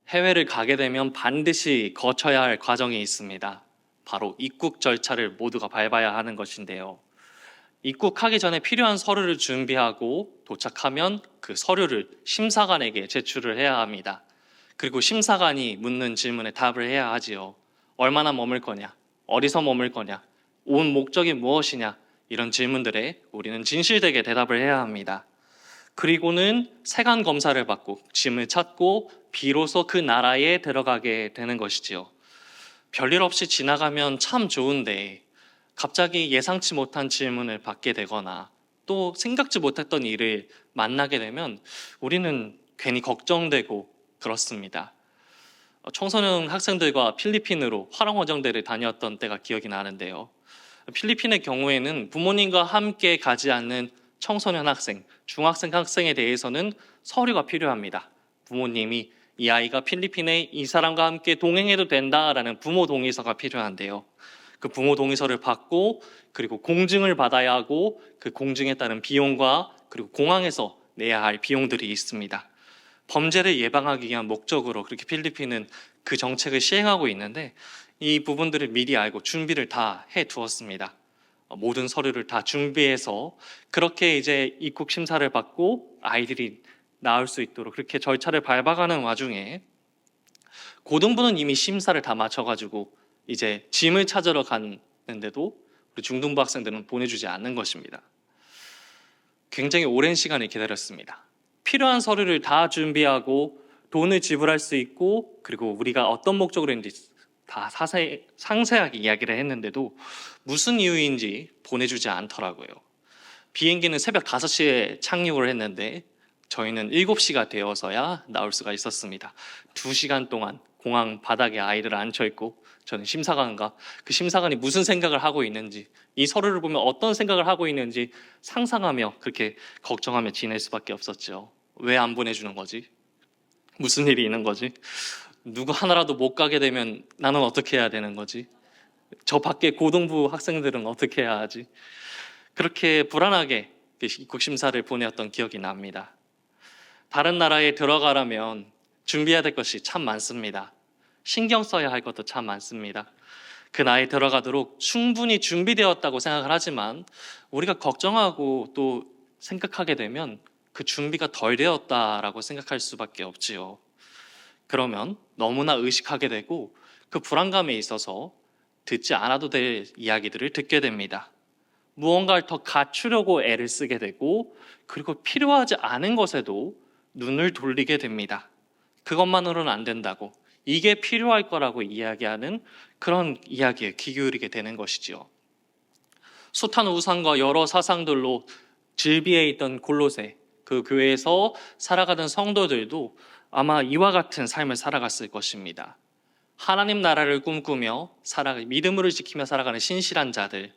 해외를 가게 되면 반드시 거쳐야 할 과정이 있습니다. 바로 입국 절차를 모두가 밟아야 하는 것인데요. 입국하기 전에 필요한 서류를 준비하고 도착하면 그 서류를 심사관에게 제출을 해야 합니다. 그리고 심사관이 묻는 질문에 답을 해야 하지요. 얼마나 머물 거냐? 어디서 머물 거냐? 온 목적이 무엇이냐? 이런 질문들에 우리는 진실되게 대답을 해야 합니다. 그리고는 세관 검사를 받고 짐을 찾고 비로소 그 나라에 들어가게 되는 것이지요. 별일 없이 지나가면 참 좋은데 갑자기 예상치 못한 질문을 받게 되거나 또 생각지 못했던 일을 만나게 되면 우리는 괜히 걱정되고 그렇습니다. 청소년 학생들과 필리핀으로 화랑어정대를 다녔던 때가 기억이 나는데요. 필리핀의 경우에는 부모님과 함께 가지 않는 청소년 학생, 중학생 학생에 대해서는 서류가 필요합니다. 부모님이 이 아이가 필리핀에 이 사람과 함께 동행해도 된다라는 부모 동의서가 필요한데요. 그 부모 동의서를 받고 그리고 공증을 받아야 하고 그 공증에 따른 비용과 그리고 공항에서 내야 할 비용들이 있습니다. 범죄를 예방하기 위한 목적으로 그렇게 필리핀은 그 정책을 시행하고 있는데 이 부분들을 미리 알고 준비를 다 해두었습니다. 모든 서류를 다 준비해서 그렇게 이제 입국 심사를 받고 아이들이 나올 수 있도록 그렇게 절차를 밟아가는 와중에 고등부는 이미 심사를 다 마쳐가지고 이제 짐을 찾으러 갔는데도 우리 중등부 학생들은 보내주지 않는 것입니다. 굉장히 오랜 시간을 기다렸습니다. 필요한 서류를 다 준비하고 돈을 지불할 수 있고 그리고 우리가 어떤 목적으로 했는지 다 상세하게 이야기를 했는데도 무슨 이유인지 보내주지 않더라고요. 비행기는 새벽 5시에 착륙을 했는데 저희는 7시가 되어서야 나올 수가 있었습니다. 2시간 동안 공항 바닥에 아이를 앉혀있고 저는 심사관과 그 심사관이 무슨 생각을 하고 있는지 이 서류를 보면 어떤 생각을 하고 있는지 상상하며 그렇게 걱정하며 지낼 수밖에 없었죠. 왜 안 보내주는 거지? 무슨 일이 있는 거지? 누구 하나라도 못 가게 되면 나는 어떻게 해야 되는 거지? 저 밖에 고등부 학생들은 어떻게 해야 하지? 그렇게 불안하게 입국 심사를 보내었던 기억이 납니다. 다른 나라에 들어가려면 준비해야 될 것이 참 많습니다. 신경 써야 할 것도 참 많습니다. 그 나라에 들어가도록 충분히 준비되었다고 생각을 하지만 우리가 걱정하고 또 생각하게 되면 그 준비가 덜 되었다라고 생각할 수밖에 없지요. 그러면 너무나 의식하게 되고 그 불안감에 있어서 듣지 않아도 될 이야기들을 듣게 됩니다. 무언가를 더 갖추려고 애를 쓰게 되고 그리고 필요하지 않은 것에도 눈을 돌리게 됩니다. 그것만으로는 안 된다고 이게 필요할 거라고 이야기하는 그런 이야기에 귀 기울이게 되는 것이지요. 숱한 우상과 여러 사상들로 질비해 있던 골로새 그 교회에서 살아가던 성도들도 아마 이와 같은 삶을 살아갔을 것입니다. 하나님 나라를 꿈꾸며 믿음을 지키며 살아가는 신실한 자들,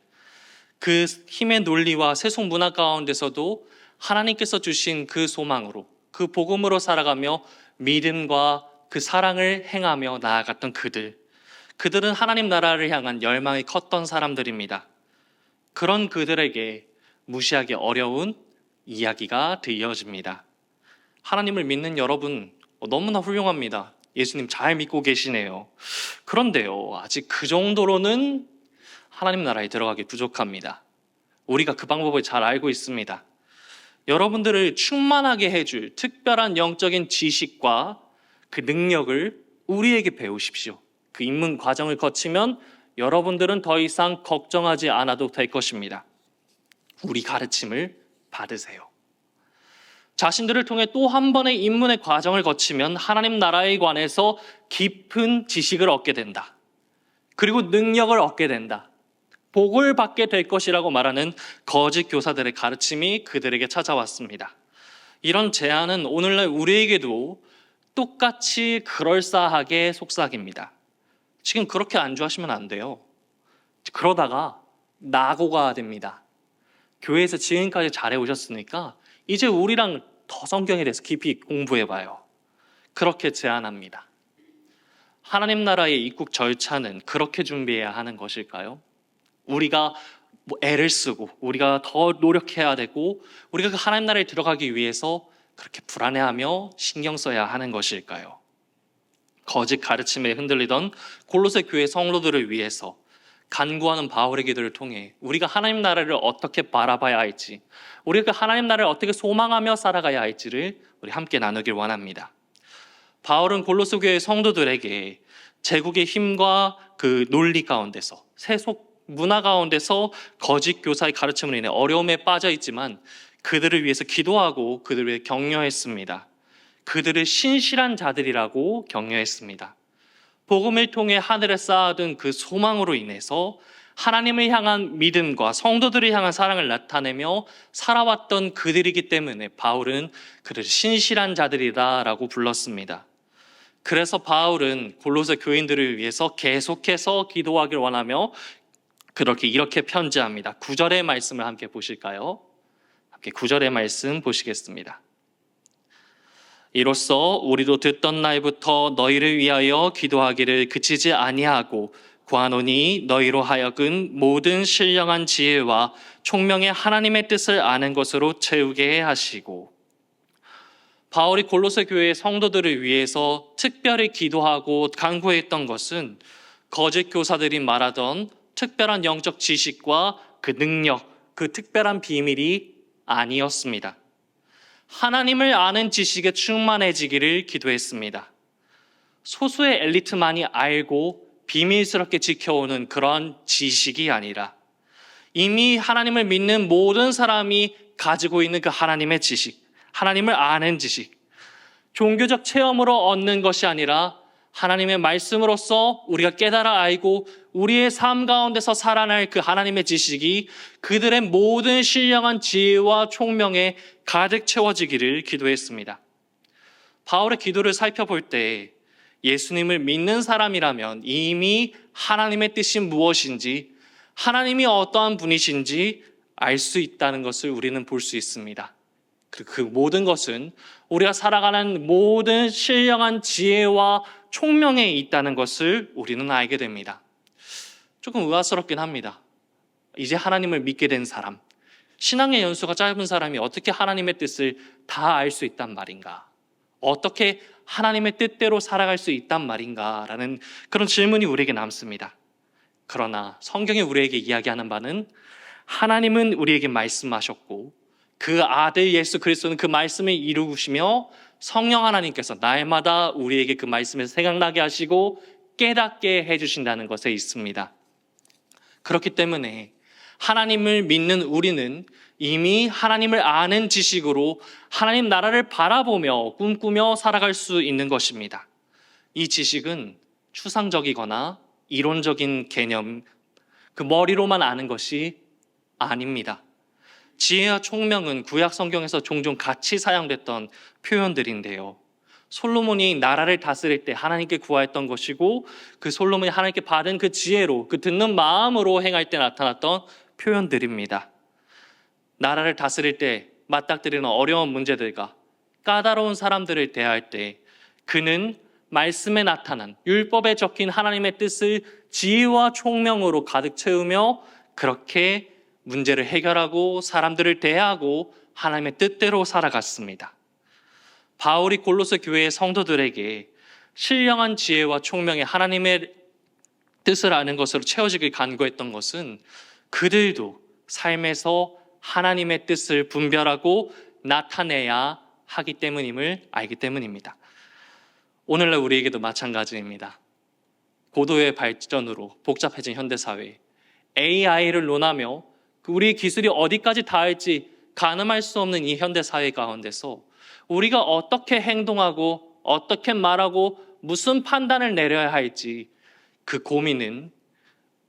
그 힘의 논리와 세속 문화 가운데서도 하나님께서 주신 그 소망으로 그 복음으로 살아가며 믿음과 그 사랑을 행하며 나아갔던 그들은 하나님 나라를 향한 열망이 컸던 사람들입니다. 그런 그들에게 무시하기 어려운 이야기가 들려집니다. 하나님을 믿는 여러분 너무나 훌륭합니다. 예수님 잘 믿고 계시네요. 그런데요, 아직 그 정도로는 하나님 나라에 들어가기 부족합니다. 우리가 그 방법을 잘 알고 있습니다. 여러분들을 충만하게 해줄 특별한 영적인 지식과 그 능력을 우리에게 배우십시오. 그 입문 과정을 거치면 여러분들은 더 이상 걱정하지 않아도 될 것입니다. 우리 가르침을 받으세요. 자신들을 통해 또 한 번의 입문의 과정을 거치면 하나님 나라에 관해서 깊은 지식을 얻게 된다. 그리고 능력을 얻게 된다. 복을 받게 될 것이라고 말하는 거짓 교사들의 가르침이 그들에게 찾아왔습니다. 이런 제안은 오늘날 우리에게도 똑같이 그럴싸하게 속삭입니다. 지금 그렇게 안주하시면 안 돼요. 그러다가 낙오가 됩니다. 교회에서 지금까지 잘해오셨으니까 이제 우리랑 더 성경에 대해서 깊이 공부해봐요. 그렇게 제안합니다. 하나님 나라의 입국 절차는 그렇게 준비해야 하는 것일까요? 우리가 애를 쓰고 우리가 더 노력해야 되고 우리가 그 하나님 나라에 들어가기 위해서 그렇게 불안해하며 신경 써야 하는 것일까요? 거짓 가르침에 흔들리던 골로새 교회 성도들을 위해서 간구하는 바울의 기도를 통해 우리가 하나님 나라를 어떻게 바라봐야 할지, 우리가 하나님 나라를 어떻게 소망하며 살아가야 할지를 우리 함께 나누길 원합니다. 바울은 골로새 교회 성도들에게 제국의 힘과 그 논리 가운데서, 세속 문화 가운데서 거짓 교사의 가르침으로 인해 어려움에 빠져 있지만 그들을 위해서 기도하고 그들을 위해 격려했습니다. 그들을 신실한 자들이라고 격려했습니다. 복음을 통해 하늘에 쌓아둔 그 소망으로 인해서 하나님을 향한 믿음과 성도들을 향한 사랑을 나타내며 살아왔던 그들이기 때문에 바울은 그들을 신실한 자들이다라고 불렀습니다. 그래서 바울은 골로새 교인들을 위해서 계속해서 기도하길 원하며 이렇게 편지합니다. 9절의 말씀을 함께 보실까요? 함께 9절의 말씀 보시겠습니다. 이로써 우리도 듣던 날부터 너희를 위하여 기도하기를 그치지 아니하고 구하노니 너희로 하여금 모든 신령한 지혜와 총명의 하나님의 뜻을 아는 것으로 채우게 하시고, 바울이 골로새 교회의 성도들을 위해서 특별히 기도하고 간구했던 것은 거짓 교사들이 말하던 특별한 영적 지식과 그 능력, 그 특별한 비밀이 아니었습니다. 하나님을 아는 지식에 충만해지기를 기도했습니다. 소수의 엘리트만이 알고 비밀스럽게 지켜오는 그런 지식이 아니라 이미 하나님을 믿는 모든 사람이 가지고 있는 그 하나님의 지식, 하나님을 아는 지식, 종교적 체험으로 얻는 것이 아니라 하나님의 말씀으로써 우리가 깨달아 알고 우리의 삶 가운데서 살아날 그 하나님의 지식이 그들의 모든 신령한 지혜와 총명에 가득 채워지기를 기도했습니다. 바울의 기도를 살펴볼 때 예수님을 믿는 사람이라면 이미 하나님의 뜻이 무엇인지, 하나님이 어떠한 분이신지 알 수 있다는 것을 우리는 볼 수 있습니다. 그 모든 것은 우리가 살아가는 모든 신령한 지혜와 총명에 있다는 것을 우리는 알게 됩니다. 조금 의아스럽긴 합니다. 이제 하나님을 믿게 된 사람, 신앙의 연수가 짧은 사람이 어떻게 하나님의 뜻을 다 알 수 있단 말인가? 어떻게 하나님의 뜻대로 살아갈 수 있단 말인가? 라는 그런 질문이 우리에게 남습니다. 그러나 성경이 우리에게 이야기하는 바는 하나님은 우리에게 말씀하셨고 그 아들 예수 그리스도는 그 말씀을 이루시며 성령 하나님께서 날마다 우리에게 그 말씀을 생각나게 하시고 깨닫게 해주신다는 것에 있습니다. 그렇기 때문에 하나님을 믿는 우리는 이미 하나님을 아는 지식으로 하나님 나라를 바라보며 꿈꾸며 살아갈 수 있는 것입니다. 이 지식은 추상적이거나 이론적인 개념, 그 머리로만 아는 것이 아닙니다. 지혜와 총명은 구약 성경에서 종종 같이 사용됐던 표현들인데요. 솔로몬이 나라를 다스릴 때 하나님께 구하였던 것이고 그 솔로몬이 하나님께 받은 그 지혜로, 그 듣는 마음으로 행할 때 나타났던 표현들입니다. 나라를 다스릴 때 맞닥뜨리는 어려운 문제들과 까다로운 사람들을 대할 때 그는 말씀에 나타난 율법에 적힌 하나님의 뜻을 지혜와 총명으로 가득 채우며 그렇게 문제를 해결하고 사람들을 대하고 하나님의 뜻대로 살아갔습니다. 바울이 골로새 교회의 성도들에게 신령한 지혜와 총명의 하나님의 뜻을 아는 것으로 채워지길 간구했던 것은 그들도 삶에서 하나님의 뜻을 분별하고 나타내야 하기 때문임을 알기 때문입니다. 오늘날 우리에게도 마찬가지입니다. 고도의 발전으로 복잡해진 현대사회, AI를 논하며 우리의 기술이 어디까지 닿을지 가늠할 수 없는 이 현대사회 가운데서 우리가 어떻게 행동하고 어떻게 말하고 무슨 판단을 내려야 할지 그 고민은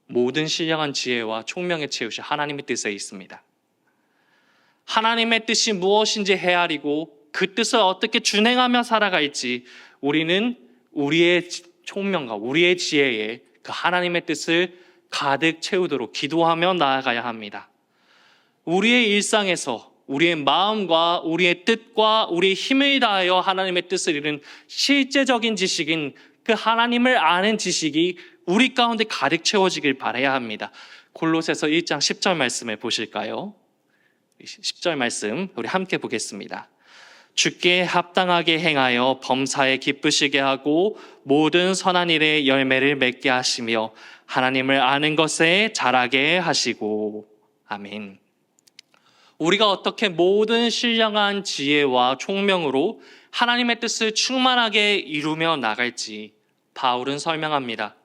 모든 신령한 지혜와 총명에 채우신 하나님의 뜻에 있습니다. 하나님의 뜻이 무엇인지 헤아리고 그 뜻을 어떻게 준행하며 살아갈지 우리는 우리의 총명과 우리의 지혜에 그 하나님의 뜻을 가득 채우도록 기도하며 나아가야 합니다. 우리의 일상에서 우리의 마음과 우리의 뜻과 우리의 힘을 다하여 하나님의 뜻을 이루는 실제적인 지식인 그 하나님을 아는 지식이 우리 가운데 가득 채워지길 바라야 합니다. 골로새서 1장 10절 말씀을 보실까요? 10절 말씀 우리 함께 보겠습니다. 주께 합당하게 행하여 범사에 기쁘시게 하고 모든 선한 일에 열매를 맺게 하시며 하나님을 아는 것에 자라게 하시고. 아멘. 우리가 어떻게 모든 신령한 지혜와 총명으로 하나님의 뜻을 충만하게 이루며 나갈지 바울은 설명합니다.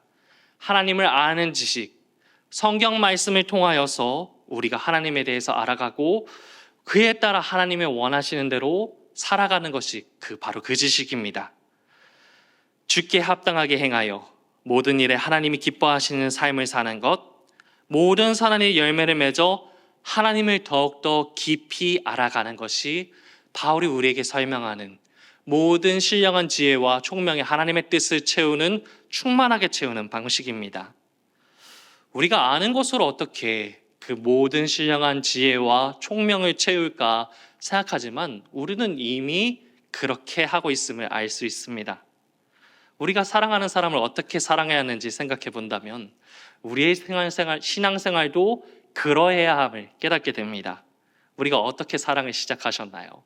하나님을 아는 지식, 성경 말씀을 통하여서 우리가 하나님에 대해서 알아가고 그에 따라 하나님의 원하시는 대로 살아가는 것이 바로 그 지식입니다. 주께 합당하게 행하여 모든 일에 하나님이 기뻐하시는 삶을 사는 것, 모든 선한 일 열매를 맺어 하나님을 더욱더 깊이 알아가는 것이 바울이 우리에게 설명하는 모든 신령한 지혜와 총명의 하나님의 뜻을 채우는, 충만하게 채우는 방식입니다. 우리가 아는 것으로 어떻게 그 모든 신령한 지혜와 총명을 채울까 생각하지만 우리는 이미 그렇게 하고 있음을 알 수 있습니다. 우리가 사랑하는 사람을 어떻게 사랑해야 하는지 생각해 본다면 우리의 신앙생활도 그러해야 함을 깨닫게 됩니다. 우리가 어떻게 사랑을 시작하셨나요?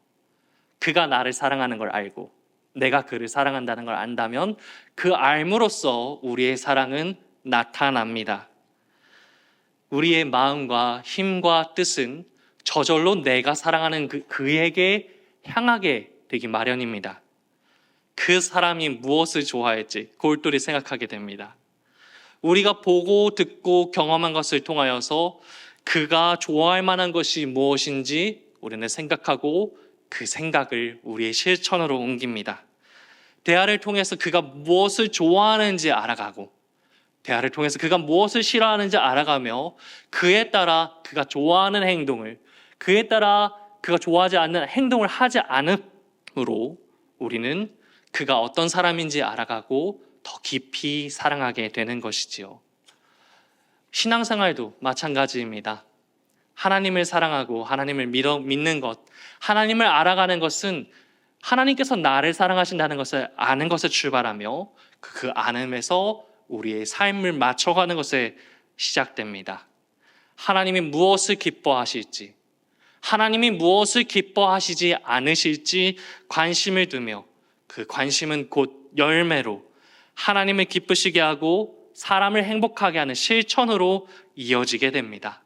그가 나를 사랑하는 걸 알고 내가 그를 사랑한다는 걸 안다면 그 알므로써 우리의 사랑은 나타납니다. 우리의 마음과 힘과 뜻은 저절로 내가 사랑하는 그에게 향하게 되기 마련입니다. 그 사람이 무엇을 좋아할지 골똘히 생각하게 됩니다. 우리가 보고 듣고 경험한 것을 통하여서 그가 좋아할 만한 것이 무엇인지 우리는 생각하고 그 생각을 우리의 실천으로 옮깁니다. 대화를 통해서 그가 무엇을 좋아하는지 알아가고 대화를 통해서 그가 무엇을 싫어하는지 알아가며 그에 따라 그가 좋아하는 행동을, 그에 따라 그가 좋아하지 않는 행동을 하지 않음으로 우리는 그가 어떤 사람인지 알아가고 더 깊이 사랑하게 되는 것이지요. 신앙생활도 마찬가지입니다. 하나님을 사랑하고 하나님을 믿는 것, 하나님을 알아가는 것은 하나님께서 나를 사랑하신다는 것을 아는 것에 출발하며 그 안음에서 우리의 삶을 맞춰가는 것에 시작됩니다. 하나님이 무엇을 기뻐하실지, 하나님이 무엇을 기뻐하시지 않으실지 관심을 두며 그 관심은 곧 열매로 하나님을 기쁘시게 하고 사람을 행복하게 하는 실천으로 이어지게 됩니다.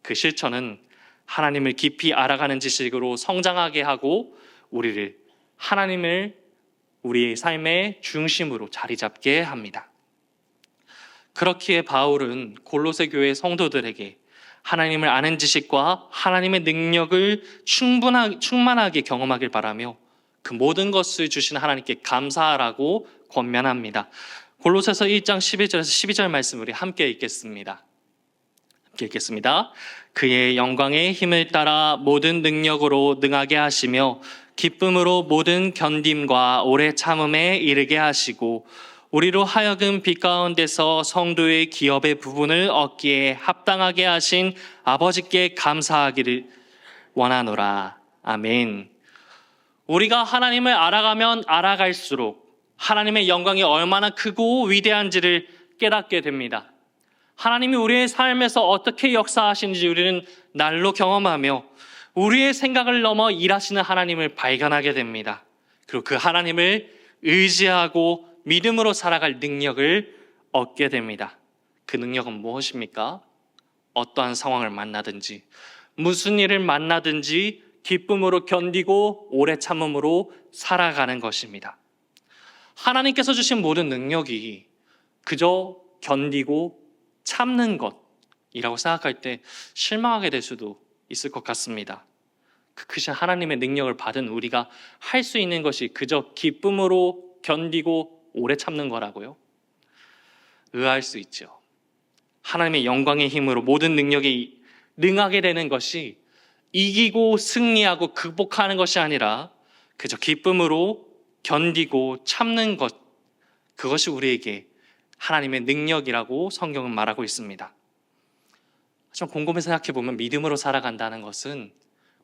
그 실천은 하나님을 깊이 알아가는 지식으로 성장하게 하고 하나님을 우리의 삶의 중심으로 자리 잡게 합니다. 그렇기에 바울은 골로새 교회 성도들에게 하나님을 아는 지식과 하나님의 능력을 충만하게 경험하길 바라며 그 모든 것을 주신 하나님께 감사하라고 권면합니다. 골로새서 1장 11절에서 12절 말씀 우리 함께 읽겠습니다. 그의 영광의 힘을 따라 모든 능력으로 능하게 하시며 기쁨으로 모든 견딤과 오래 참음에 이르게 하시고 우리로 하여금 빛 가운데서 성도의 기업의 부분을 얻기에 합당하게 하신 아버지께 감사하기를 원하노라. 아멘. 우리가 하나님을 알아가면 알아갈수록 하나님의 영광이 얼마나 크고 위대한지를 깨닫게 됩니다. 하나님이 우리의 삶에서 어떻게 역사하시는지 우리는 날로 경험하며 우리의 생각을 넘어 일하시는 하나님을 발견하게 됩니다. 그리고 그 하나님을 의지하고 믿음으로 살아갈 능력을 얻게 됩니다. 그 능력은 무엇입니까? 어떠한 상황을 만나든지 무슨 일을 만나든지 기쁨으로 견디고 오래 참음으로 살아가는 것입니다. 하나님께서 주신 모든 능력이 그저 견디고 참는 것이라고 생각할 때 실망하게 될 수도 있을 것 같습니다. 그 크신 하나님의 능력을 받은 우리가 할 수 있는 것이 그저 기쁨으로 견디고 오래 참는 거라고요? 의아할 수 있죠. 하나님의 영광의 힘으로 모든 능력이 능하게 되는 것이 이기고 승리하고 극복하는 것이 아니라 그저 기쁨으로 견디고 참는 것, 그것이 우리에게 하나님의 능력이라고 성경은 말하고 있습니다. 하지만 곰곰이 생각해 보면 믿음으로 살아간다는 것은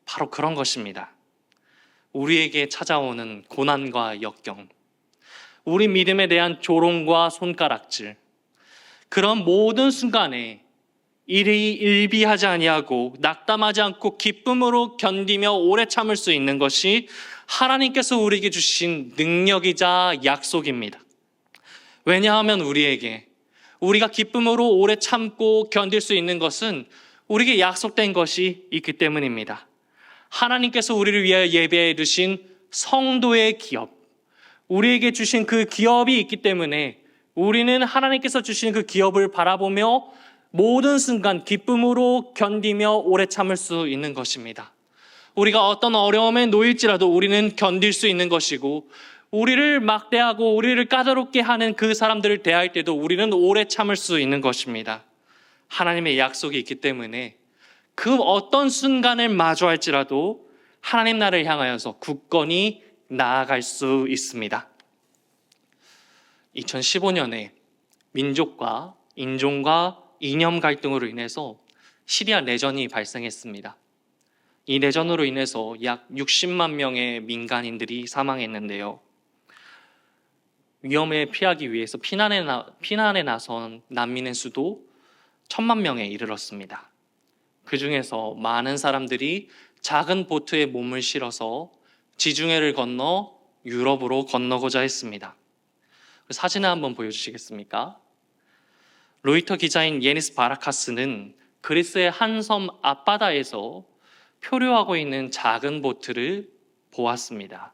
바로 그런 것입니다. 우리에게 찾아오는 고난과 역경, 우리 믿음에 대한 조롱과 손가락질, 그런 모든 순간에 일이 일비하지 아니하고 낙담하지 않고 기쁨으로 견디며 오래 참을 수 있는 것이 하나님께서 우리에게 주신 능력이자 약속입니다. 왜냐하면 우리가 기쁨으로 오래 참고 견딜 수 있는 것은 우리에게 약속된 것이 있기 때문입니다. 하나님께서 우리를 위하여 예배해 두신 성도의 기업, 우리에게 주신 그 기업이 있기 때문에 우리는 하나님께서 주신 그 기업을 바라보며 모든 순간 기쁨으로 견디며 오래 참을 수 있는 것입니다. 우리가 어떤 어려움에 놓일지라도 우리는 견딜 수 있는 것이고, 우리를 막대하고 우리를 까다롭게 하는 그 사람들을 대할 때도 우리는 오래 참을 수 있는 것입니다. 하나님의 약속이 있기 때문에 그 어떤 순간을 마주할지라도 하나님 나라를 향하여서 굳건히 나아갈 수 있습니다. 2015년에 민족과 인종과 이념 갈등으로 인해서 시리아 내전이 발생했습니다. 이 내전으로 인해서 약 60만 명의 민간인들이 사망했는데요. 위험을 피하기 위해서 피난에 나선 난민의 수도 1,000만 명에 이르렀습니다. 그 중에서 많은 사람들이 작은 보트에 몸을 실어서 지중해를 건너 유럽으로 건너고자 했습니다. 사진을 한번 보여주시겠습니까? 로이터 기자인 예니스 바라카스는 그리스의 한 섬 앞바다에서 표류하고 있는 작은 보트를 보았습니다.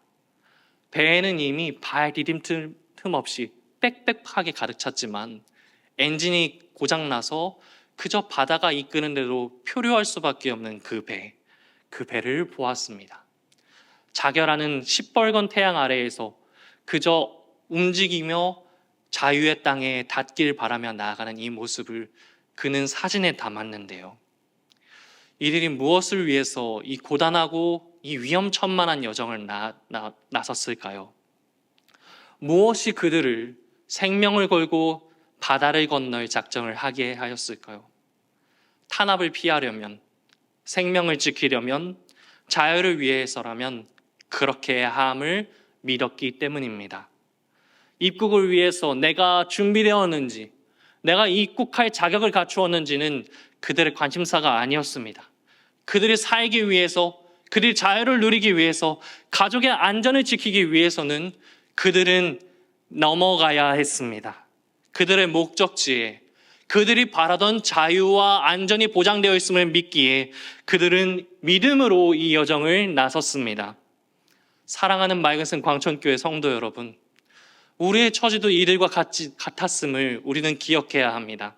배에는 이미 발 디딤 틈 없이 빽빽하게 가득 찼지만 엔진이 고장나서 그저 바다가 이끄는 대로 표류할 수밖에 없는 그 배를 보았습니다. 자결하는 시뻘건 태양 아래에서 그저 움직이며 자유의 땅에 닿길 바라며 나아가는 이 모습을 그는 사진에 담았는데요. 이들이 무엇을 위해서 이 고단하고 이 위험천만한 여정을 나섰을까요? 무엇이 그들을 생명을 걸고 바다를 건널 작정을 하게 하였을까요? 탄압을 피하려면, 생명을 지키려면, 자유를 위해서라면 그렇게 함을 믿었기 때문입니다. 입국을 위해서 내가 준비되었는지, 내가 입국할 자격을 갖추었는지는 그들의 관심사가 아니었습니다. 그들이 살기 위해서, 그들이 자유를 누리기 위해서, 가족의 안전을 지키기 위해서는 그들은 넘어가야 했습니다. 그들의 목적지에, 그들이 바라던 자유와 안전이 보장되어 있음을 믿기에 그들은 믿음으로 이 여정을 나섰습니다. 사랑하는 맑은 광천교회 성도 여러분, 우리의 처지도 이들과 같았음을 우리는 기억해야 합니다.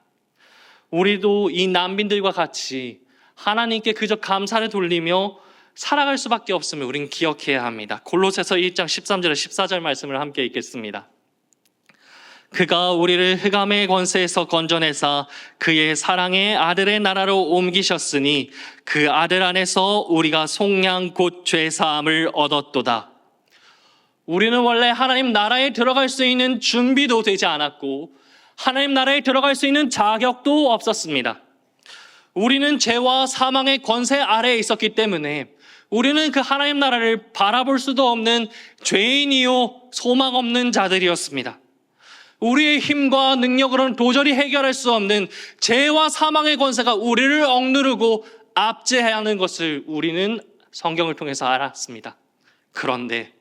우리도 이 난민들과 같이 하나님께 그저 감사를 돌리며 살아갈 수밖에 없음을 우리는 기억해야 합니다. 골로새서 1장 13절에 14절 말씀을 함께 읽겠습니다. 그가 우리를 흑암의 권세에서 건져내사 그의 사랑의 아들의 나라로 옮기셨으니 그 아들 안에서 우리가 속량 곧 죄사함을 얻었도다. 우리는 원래 하나님 나라에 들어갈 수 있는 준비도 되지 않았고 하나님 나라에 들어갈 수 있는 자격도 없었습니다. 우리는 죄와 사망의 권세 아래에 있었기 때문에 우리는 그 하나님 나라를 바라볼 수도 없는 죄인이요 소망 없는 자들이었습니다. 우리의 힘과 능력으로는 도저히 해결할 수 없는 죄와 사망의 권세가 우리를 억누르고 압제하는 것을 우리는 성경을 통해서 알았습니다. 그런데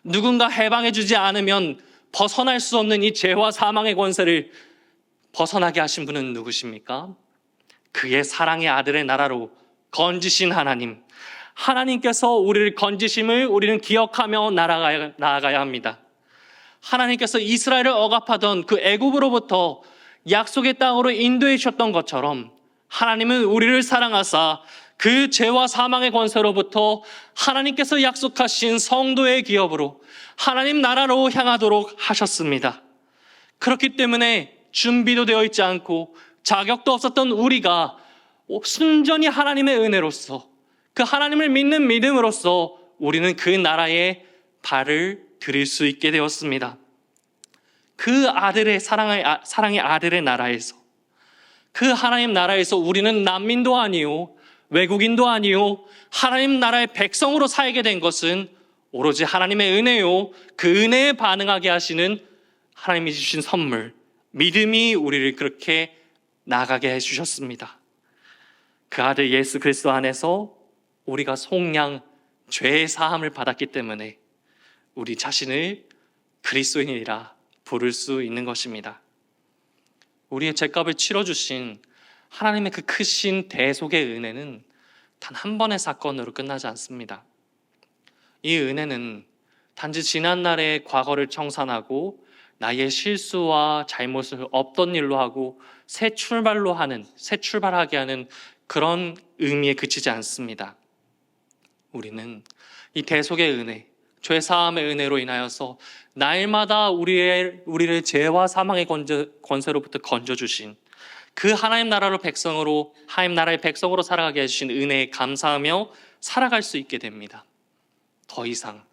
누군가 해방해 주지 않으면 벗어날 수 없는 이 죄와 사망의 권세를 벗어나게 하신 분은 누구십니까? 그의 사랑의 아들의 나라로 건지신 하나님, 하나님께서 우리를 건지심을 우리는 기억하며 나아가야 합니다. 하나님께서 이스라엘을 억압하던 그 애굽으로부터 약속의 땅으로 인도해 주셨던 것처럼 하나님은 우리를 사랑하사 그 죄와 사망의 권세로부터 하나님께서 약속하신 성도의 기업으로 하나님 나라로 향하도록 하셨습니다. 그렇기 때문에 준비도 되어 있지 않고 자격도 없었던 우리가 순전히 하나님의 은혜로서 그 하나님을 믿는 믿음으로써 우리는 그 나라에 발을 들일 수 있게 되었습니다. 그 아들의 사랑의 아들의 나라에서, 그 하나님 나라에서 우리는 난민도 아니요 외국인도 아니요 하나님 나라의 백성으로 살게 된 것은 오로지 하나님의 은혜요, 그 은혜에 반응하게 하시는 하나님이 주신 선물, 믿음이 우리를 그렇게 나가게 해주셨습니다. 그 아들 예수 그리스도 안에서 우리가 속량 죄의 사함을 받았기 때문에 우리 자신을 그리스도인이라 부를 수 있는 것입니다. 우리의 죄값을 치러주신 하나님의 그 크신 대속의 은혜는 단 한 번의 사건으로 끝나지 않습니다. 이 은혜는 단지 지난날의 과거를 청산하고 나의 실수와 잘못을 없던 일로 하고 새 출발하게 하는 그런 의미에 그치지 않습니다. 우리는 이 대속의 은혜, 죄 사함의 은혜로 인하여서 날마다 우리를 죄와 사망의 권세로부터 건져주신 그 하나님 나라의 백성으로 살아가게 해주신 은혜에 감사하며 살아갈 수 있게 됩니다. 더 이상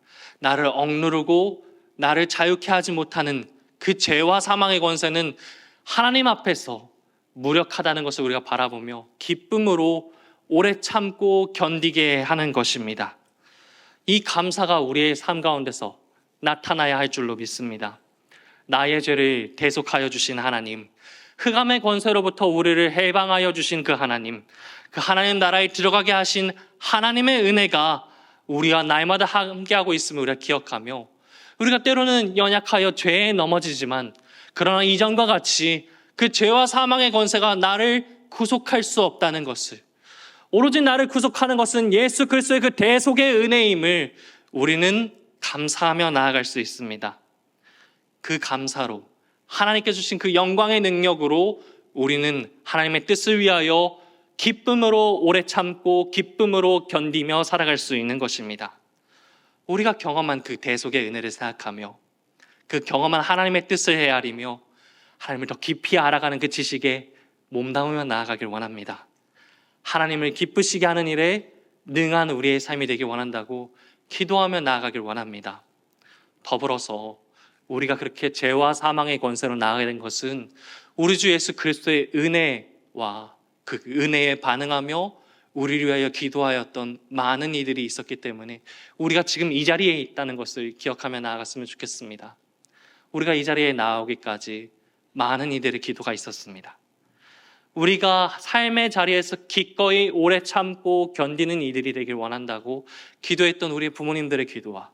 나를 억누르고 나를 자유케 하지 못하는 그 죄와 사망의 권세는 하나님 앞에서 무력하다는 것을 우리가 바라보며 기쁨으로 오래 참고 견디게 하는 것입니다. 이 감사가 우리의 삶 가운데서 나타나야 할 줄로 믿습니다. 나의 죄를 대속하여 주신 하나님, 흑암의 권세로부터 우리를 해방하여 주신 그 하나님, 그 하나님 나라에 들어가게 하신 하나님의 은혜가 우리와 날마다 함께하고 있음을 우리가 기억하며, 우리가 때로는 연약하여 죄에 넘어지지만 그러나 이전과 같이 그 죄와 사망의 권세가 나를 구속할 수 없다는 것을, 오로지 나를 구속하는 것은 예수 그리스도의 그 대속의 은혜임을 우리는 감사하며 나아갈 수 있습니다. 그 감사로 하나님께 주신 그 영광의 능력으로 우리는 하나님의 뜻을 위하여 기쁨으로 오래 참고 기쁨으로 견디며 살아갈 수 있는 것입니다. 우리가 경험한 그 대속의 은혜를 생각하며 그 경험한 하나님의 뜻을 헤아리며 하나님을 더 깊이 알아가는 그 지식에 몸담으며 나아가길 원합니다. 하나님을 기쁘시게 하는 일에 능한 우리의 삶이 되길 원한다고 기도하며 나아가길 원합니다. 더불어서 우리가 그렇게 죄와 사망의 권세로 나아가게 된 것은 우리 주 예수 그리스도의 은혜와 그 은혜에 반응하며 우리를 위하여 기도하였던 많은 이들이 있었기 때문에 우리가 지금 이 자리에 있다는 것을 기억하며 나아갔으면 좋겠습니다. 우리가 이 자리에 나오기까지 많은 이들의 기도가 있었습니다. 우리가 삶의 자리에서 기꺼이 오래 참고 견디는 이들이 되길 원한다고 기도했던 우리 부모님들의 기도와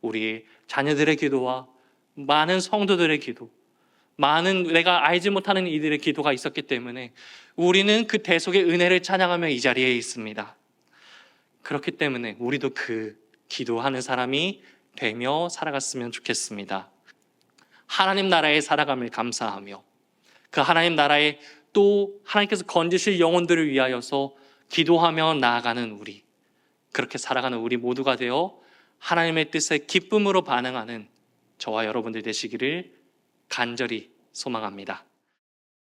우리 자녀들의 기도와 많은 성도들의 기도, 많은 내가 알지 못하는 이들의 기도가 있었기 때문에 우리는 그 대속의 은혜를 찬양하며 이 자리에 있습니다. 그렇기 때문에 우리도 그 기도하는 사람이 되며 살아갔으면 좋겠습니다. 하나님 나라에 살아감을 감사하며 그 하나님 나라에 또 하나님께서 건지실 영혼들을 위하여서 기도하며 나아가는 우리, 그렇게 살아가는 우리 모두가 되어 하나님의 뜻에 기쁨으로 반응하는 저와 여러분들 되시기를 간절히 소망합니다.